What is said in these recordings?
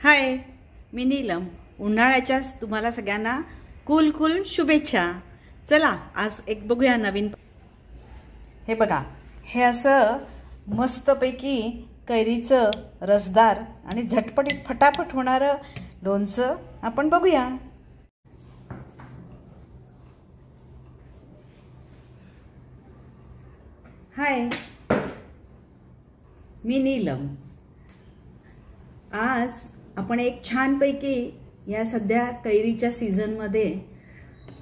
हाय, मी नीलम. उन्हाळ्याच्या तुम्हाला सगळ्यांना कूल शुभेच्छा. चला आज एक बघूया नवीन. हे बघा, हे असं मस्तपैकी कैरीचं रसदार आणि झटपटीत फटाफट होणारं लोणचं आपण बघूया. हाय, मी नीलम. आज आपण एक छानपैकी या सध्या कैरीच्या सीझनमध्ये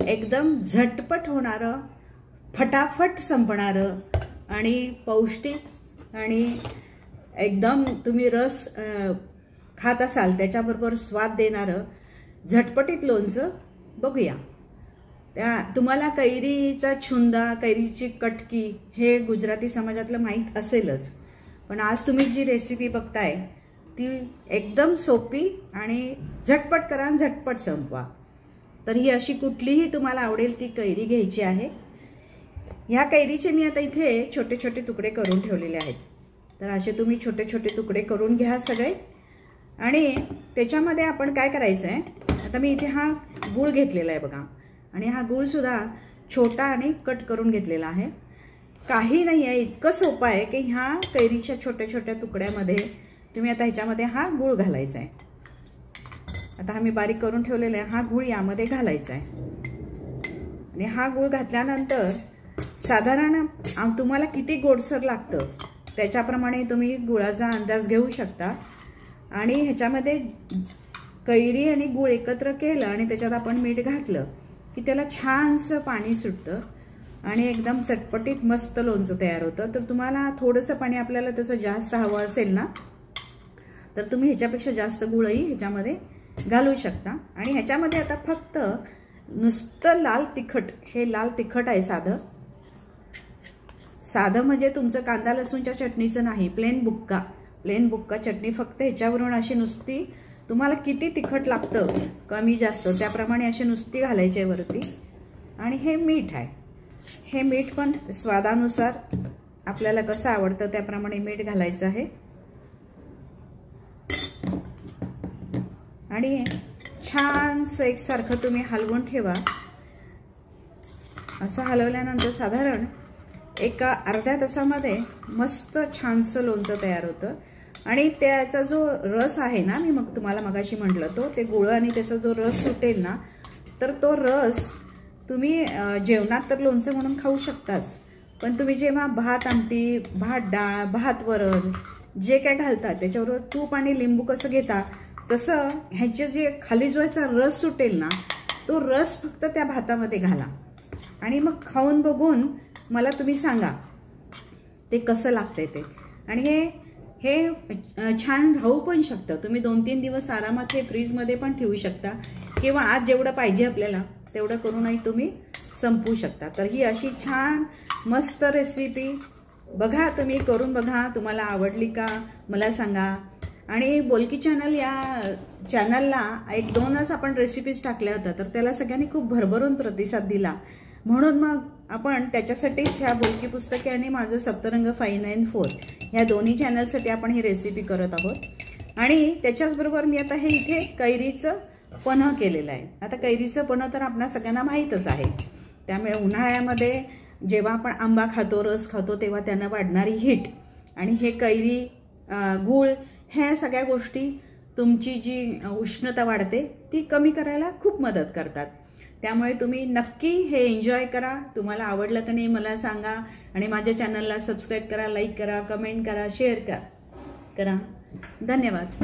एकदम झटपट होणारं, फटाफट संपणारं आणि पौष्टिक आणि एकदम तुम्ही रस खात असाल त्याच्याबरोबर स्वाद देणारं झटपटीत लोणचं बघूया. तुम्हाला कैरीचा छुंदा, कैरीची कटकी हे गुजराती समाजातलं माहीत असेलच, पण आज तुम्ही जी रेसिपी बघताय ती एकदम सोपी आणि झटपट करा, झटपट संपवा. तर ही अशी कुठलीही तुम्हाला आवडेल ती कैरी घ्यायची आहे. ह्या कैरीचे मी आता इथे छोटे छोटे तुकडे करून ठेवलेले आहेत. तर असे तुम्ही छोटे छोटे तुकडे करून घ्या सगळे. आणि त्याच्यामध्ये आपण काय करायचं आहे, आता मी इथे हा गूळ घेतलेला आहे बघा, आणि हा गूळ सुद्धा छोटा आणि कट करून घेतलेला आहे. काही नाही आहे, इतकं सोपं आहे की ह्या कैरीच्या छोट्या छोट्या तुकड्यामध्ये तुम्ही आता ह्याच्यामध्ये हा गूळ घालायचा आहे. आता हा मी बारीक करून ठेवलेला आहे, हा गूळ यामध्ये घालायचा आहे. आणि हा गूळ घातल्यानंतर साधारण तुम्हाला किती गोडसर लागतं त्याच्याप्रमाणे तुम्ही गुळाचा अंदाज घेऊ शकता. आणि ह्याच्यामध्ये कैरी आणि गूळ एकत्र केलं आणि त्याच्यात आपण मीठ घातलं की त्याला छानसं पाणी सुटतं आणि एकदम चटपटीत मस्त लोणचं तयार होतं. तर तुम्हाला थोडंसं पाणी आपल्याला त्याचं जास्त हवं असेल ना, तर तुम्ही ह्याच्यापेक्षा जास्त गुळही ह्याच्यामध्ये घालू शकता. आणि ह्याच्यामध्ये आता फक्त नुसतं लाल तिखट, हे लाल तिखट आहे साधं म्हणजे तुमचं कांदा लसूणच्या चटणीचं नाही, प्लेन बुक्का चटणी. फक्त ह्याच्यावरून अशी नुसती तुम्हाला किती तिखट लागतं कमी जास्त त्याप्रमाणे अशी नुसती घालायची आहे वरती. आणि हे मीठ आहे, हे मीठ पण स्वादानुसार आपल्याला कसं आवडतं त्याप्रमाणे मीठ घालायचं आहे. आणि छानसं एकसारखं तुम्ही हलवून ठेवा. असं हलवल्यानंतर साधारण एका अर्ध्या तासामध्ये मस्त छानसं लोणचं तयार होतं. आणि त्याचा जो रस आहे ना, मी मग तुम्हाला मगाशी म्हटलं, ते गुळ आणि त्याचा जो रस सुटेल ना, तर तो रस तुम्ही जेवणात तर लोणचं म्हणून खाऊ शकताच, पण तुम्ही जेव्हा भात आमटी, भात डाळ, भात वरण जे काय घालता त्याच्याबरोबर तूप आणि लिंबू कसं घेता तसं ह्याचे जे खाली जो याचा रस सुटेल ना, तो रस फक्त त्या भातामध्ये घाला आणि मग खाऊन बघून मला तुम्ही सांगा ते कसं लागतंय ते. आणि हे छान राहू पण शकतं. तुम्ही 2-3 दिवस आरामात हे फ्रीजमध्ये पण ठेवू शकता, किंवा आज जेवढं पाहिजे आपल्याला तेवढं करूनही तुम्ही संपवू शकता. तर ही अशी छान मस्त रेसिपी बघा, तुम्ही करून बघा. तुम्हाला आवडली का मला सांगा. आणि बोलकी चॅनल या चॅनलला 1-2च आपण रेसिपीज टाकल्या होत्या, तर त्याला सगळ्यांनी खूप भरभरून प्रतिसाद दिला. म्हणून मग आपण त्याच्यासाठीच ह्या बोलकी पुस्तके आणि माझं सप्तरंग 594 ह्या दोन्ही चॅनलसाठी आपण ही रेसिपी करत आहोत. आणि त्याच्याचबरोबर मी आता हे इथे कैरीचं पन्ह केलेलं आहे. आता कैरीचं पन्ह तर आपणा सगळ्यांना माहीतच आहे. त्यामुळे उन्हाळ्यामध्ये जेव्हा आपण आंबा खातो, रस खातो, तेव्हा त्यांना वाढणारी हीट आणि हे कैरी, गूळ, ह्या सगळ्या गोष्टी तुमची जी उष्णता वाढते ती कमी करायला खूप मदत करतात. त्यामुळे तुम्ही नक्की हे एन्जॉय करा. तुम्हाला आवडलं का नाही मला सांगा. आणि माझ्या चॅनलला सबस्क्राईब करा, लाईक करा, कमेंट करा, शेअर करा. धन्यवाद.